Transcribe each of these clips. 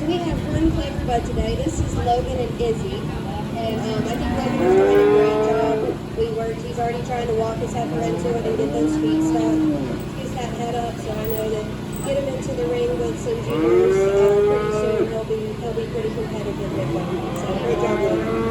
So we have one Heifer bud today. This is Logan and Izzy. And I think Logan is doing a great job. He's already trying to walk his heifer into it and get those feet stuck. He's that head up, so I know that get him into the ring with some juniors pretty soon. He'll be pretty competitive with them. So great job, Logan.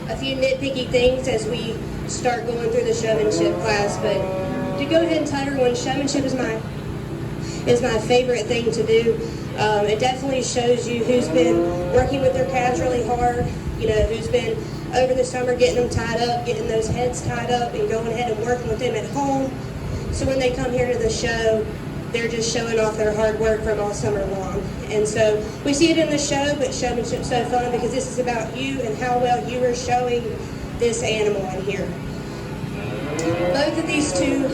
A few nitpicky things as we start going through the showmanship class, but to go ahead and tell everyone, showmanship is my favorite thing to do. It definitely shows you who's been working with their calves really hard, who's been over the summer getting them tied up, getting those heads tied up, and going ahead and working with them at home. So when they come here to the show, they're just showing off their hard work from all summer long. And so we see it in the show, but showmanship's so fun because this is about you and how well you are showing this animal in here. Both of these two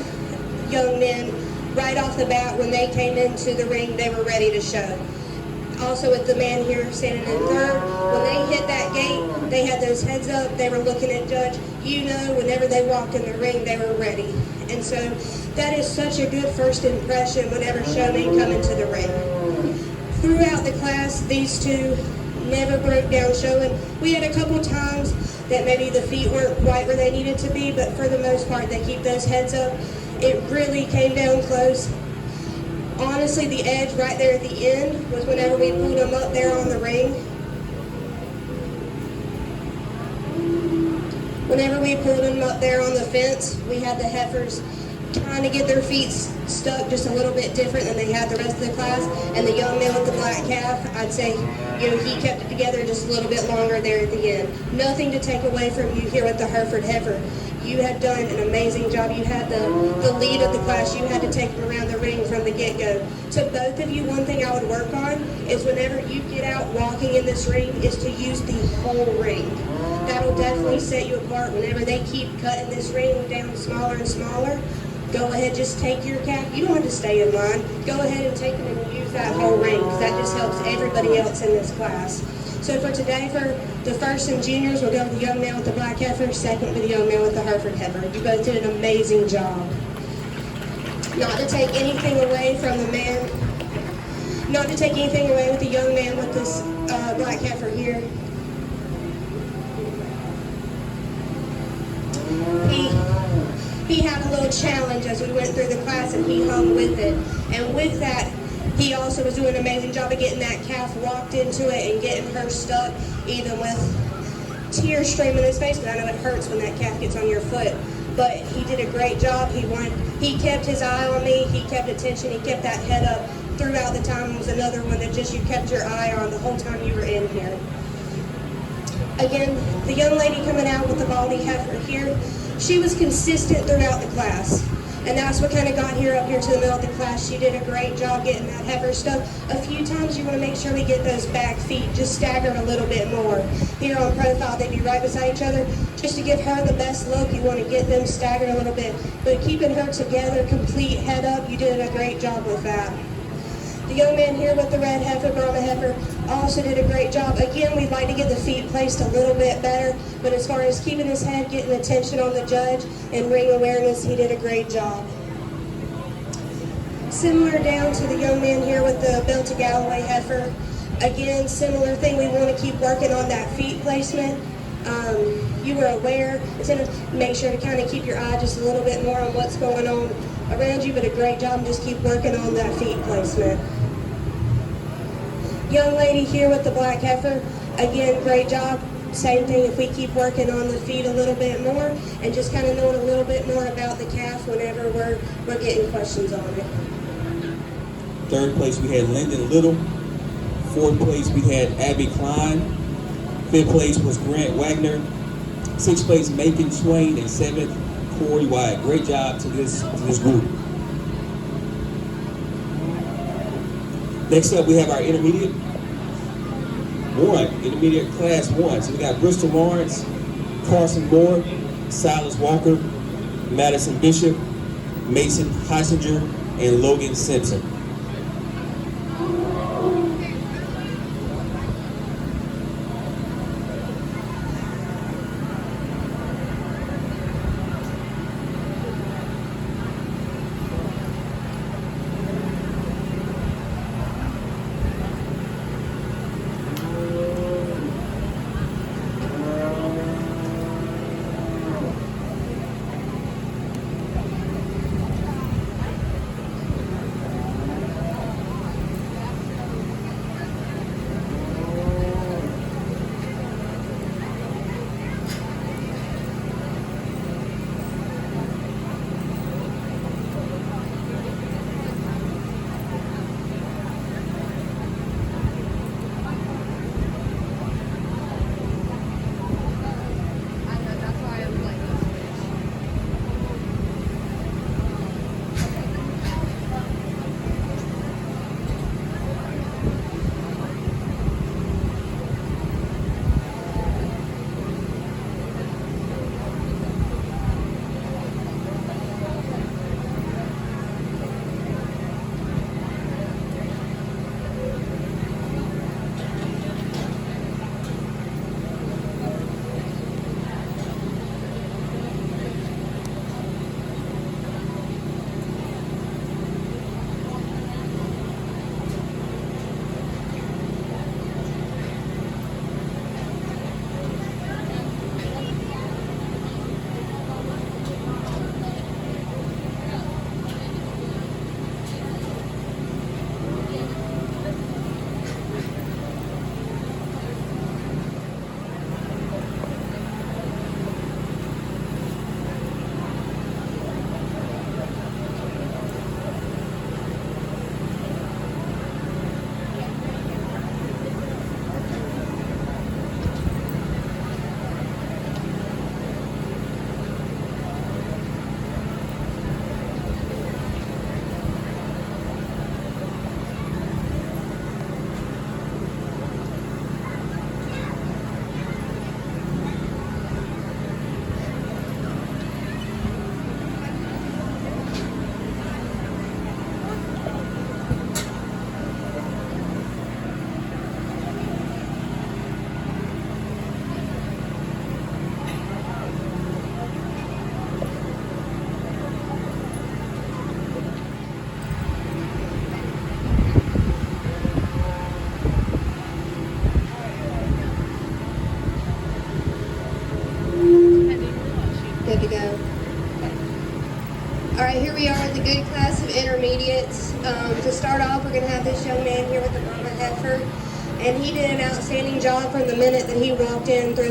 young men, right off the bat, when they came into the ring, they were ready to show. Also with the man here standing in third, when they hit that gate, they had those heads up, they were looking at Judge. Whenever they walked in the ring, they were ready. And so that is such a good first impression whenever showmen come into the ring. Throughout the class, these two never broke down showing. We had a couple times that maybe the feet weren't quite where they needed to be, but for the most part, they keep those heads up. It really came down close. Honestly, the edge right there at the end was whenever we pulled them up there on the ring. Whenever we pulled them up there on the fence, we had the heifers trying to get their feet stuck just a little bit different than they had the rest of the class. And the young man with the black calf, I'd say, he kept it together just a little bit longer there at the end. Nothing to take away from you here with the Hereford heifer. You have done an amazing job. You had the lead of the class. You had to take them around the ring from the get-go. To both of you, one thing I would work on is whenever you get out walking in this ring is to use the whole ring. That'll definitely set you apart. Whenever they keep cutting this ring down smaller and smaller, go ahead, just take your calf. You don't have to stay in line. Go ahead and take them and use that whole ring because that just helps everybody else in this class. So for today, for the first and juniors, we'll go with the young man with the black heifer, second with the young man with the Hereford heifer. You both did an amazing job. Not to take anything away from the man, not to take anything away with the young man with this black heifer here. He had a little challenge as we went through the class and he hung with it. And with that, he also was doing an amazing job of getting that calf walked into it and getting her stuck, even with tears streaming in his face, because I know it hurts when that calf gets on your foot. But he did a great job. He kept his eye on me, he kept attention, he kept that head up throughout the time. It was another one that just you kept your eye on the whole time you were in here. Again, the young lady coming out with the baldy heifer here, she was consistent throughout the class. And that's what kind of got her up here to the middle of the class. She did a great job getting that heifer stuff. A few times you want to make sure we get those back feet just staggered a little bit more. Here on profile, they'd be right beside each other. Just to give her the best look, you want to get them staggered a little bit. But keeping her together, complete head up, you did a great job with that. The young man here with the red heifer, Brahma heifer, also did a great job. Again, we'd like to get the feet placed a little bit better, but as far as keeping his head, getting attention on the judge, and ring awareness, he did a great job. Similar down to the young man here with the Bill to Galloway heifer. Again, similar thing, we want to keep working on that feet placement. You were aware, instead of make sure to kind of keep your eye just a little bit more on what's going on around you, but a great job, just keep working on that feet placement. Young lady here with the black heifer, again, great job. Same thing, if we keep working on the feet a little bit more and just kind of knowing a little bit more about the calf whenever we're getting questions on it. Third place, we had Lyndon Little. Fourth place, we had Abby Klein. Fifth place was Grant Wagner. Sixth place, Macon Swain. And seventh, Corey Wyatt. Great job to this group. Next up, we have our intermediate class one. So we got Bristol Lawrence, Carson Moore, Silas Walker, Madison Bishop, Mason Heisinger, and Logan Simpson. Good to go. All right, here we are at the good class of intermediates. To start off, we're going to have this young man here with the Brahma heifer, and he did an outstanding job from the minute that he walked in through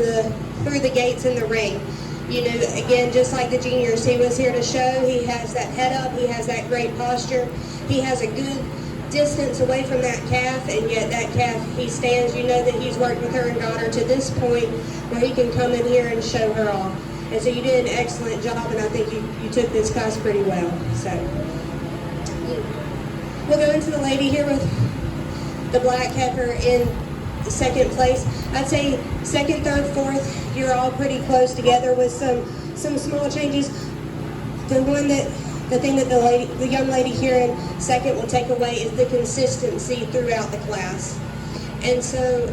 the gates in the ring. You know, again, just like the juniors, he was here to show he has that head up, he has that great posture, he has a good distance away from that calf, and yet that calf, he stands, you know that he's worked with her and got her to this point where he can come in here and show her off. And so you did an excellent job, and I think you took this class pretty well. So we'll go into the lady here with the black heifer in second place. I'd say second, third, fourth, you're all pretty close together with some small changes. The thing that the young lady here in second will take away is the consistency throughout the class. And so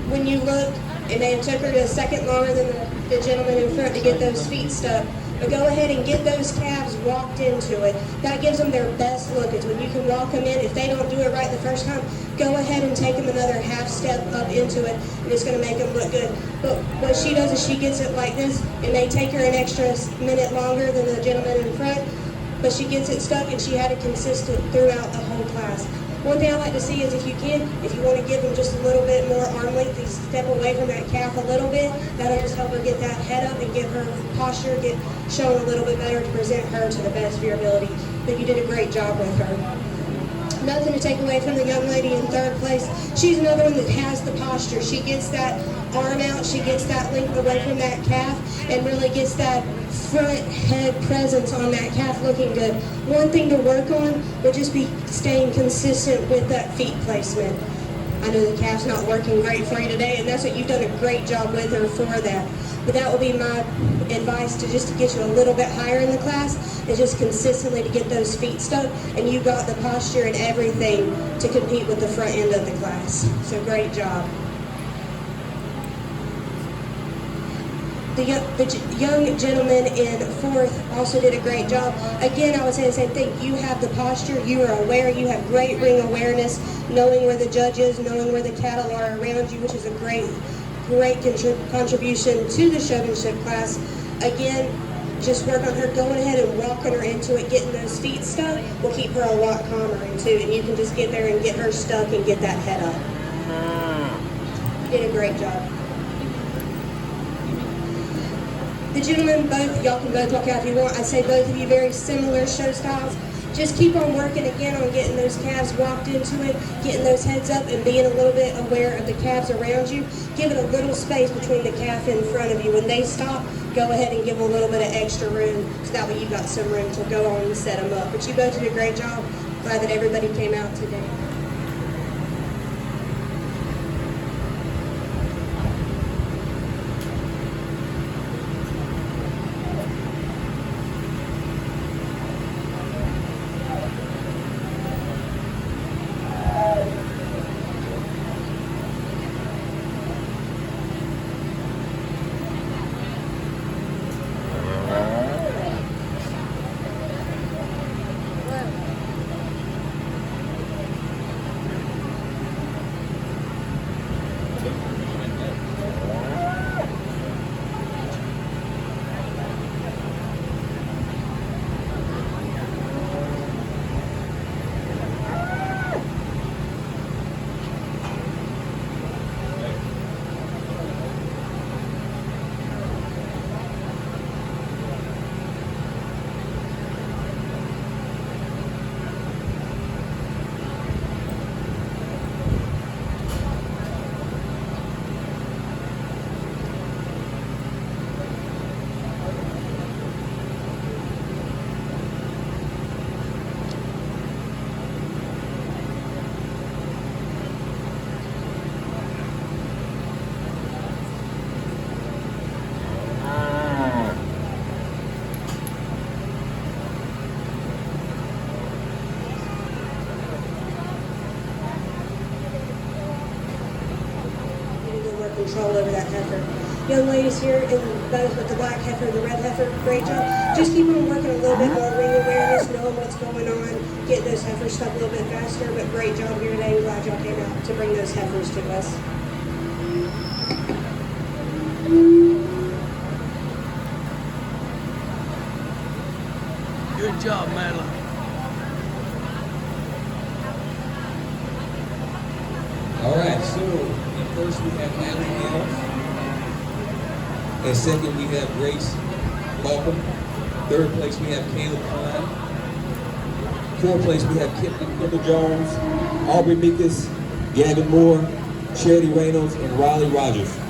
when you look, and it took her a second longer than the gentleman in front to get those feet stuck, but go ahead and get those calves walked into it. That gives them their best look. It's when you can walk them in. If they don't do it right the first time, go ahead and take them another half step up into it, and it's going to make them look good. But what she does is she gets it like this, and they take her an extra minute longer than the gentleman in front, but she gets it stuck, and she had it consistent throughout the whole class. One thing I like to see is if you want to give them just a little bit more arm length, you step away from that calf a little bit, that'll just help her get that head up and get her posture shown a little bit better to present her to the best of your ability. But you did a great job with her. Nothing to take away from the young lady in third place. She's another one that has the posture. She gets that arm out, she gets that length away from that calf, and really gets that front head presence on that calf looking good. One thing to work on would just be staying consistent with that feet placement. I know the calf's not working great for you today, and that's what you've done a great job with her for that. But that will be my advice to get you a little bit higher in the class, is just consistently to get those feet stuck, and you got the posture and everything to compete with the front end of the class. So great job. The young gentleman in fourth also did a great job. Again, I would say the same thing. You have the posture, you are aware, you have great ring awareness, knowing where the judge is, knowing where the cattle are around you, which is a great contribution to the showmanship class. Again, just work on her going ahead and walking her into it, getting those feet stuck will keep her a lot calmer into it, and you can just get there and get her stuck and get that head up. You did a great job. The gentlemen, y'all can both walk out if you want. I'd say both of you very similar show styles. Just keep on working again on getting those calves walked into it, getting those heads up, and being a little bit aware of the calves around you. Give it a little space between the calf in front of you. When they stop, go ahead and give them a little bit of extra room, so that way you've got some room to go on and set them up. But you both did a great job. Glad that everybody came out today. Control over that heifer. Young ladies here, in both with the black heifer and the red heifer, great job. Just keep on working a little bit more ring awareness, knowing what's going on, getting those heifers stuck a little bit faster, but great job here today. I'm glad y'all came out to bring those heifers to us. Good job, Madeline. All right, so first we have Madeline Ells. And second we have Grace Malcolm. Third place we have Caleb Klein. Fourth place, we have Kendall Jones, Aubrey Mikas, Gavin Moore, Charity Reynolds, and Riley Rogers.